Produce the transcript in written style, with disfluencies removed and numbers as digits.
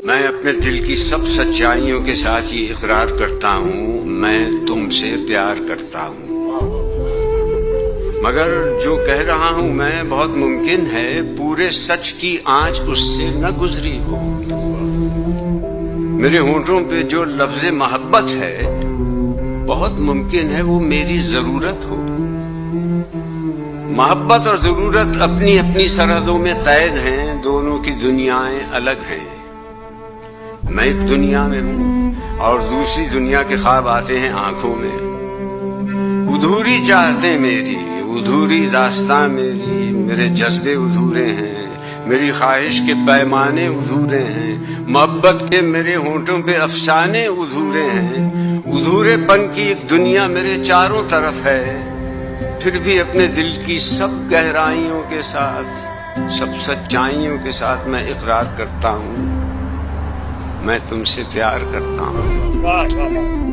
میں اپنے دل کی سب سچائیوں کے ساتھ یہ اقرار کرتا ہوں، میں تم سے پیار کرتا ہوں، مگر جو کہہ رہا ہوں میں بہت ممکن ہے پورے سچ کی آنچ اس سے نہ گزری ہو۔ میرے ہونٹوں پہ جو لفظ محبت ہے بہت ممکن ہے وہ میری ضرورت ہو۔ محبت اور ضرورت اپنی اپنی سرحدوں میں قید ہیں، دونوں کی دنیایں الگ ہیں۔ میں ایک دنیا میں ہوں اور دوسری دنیا کے خواب آتے ہیں آنکھوں میں۔ ادھوری چاہتے میری، ادھوری داستاں میری، میرے جذبے ادھورے ہیں، میری خواہش کے پیمانے ادھورے ہیں، محبت کے میرے ہونٹوں پہ افسانے ادھورے ہیں۔ ادھورے پن کی ایک دنیا میرے چاروں طرف ہے، پھر بھی اپنے دل کی سب گہرائیوں کے ساتھ، سب سچائیوں کے ساتھ میں اقرار کرتا ہوں، میں تم سے پیار کرتا ہوں۔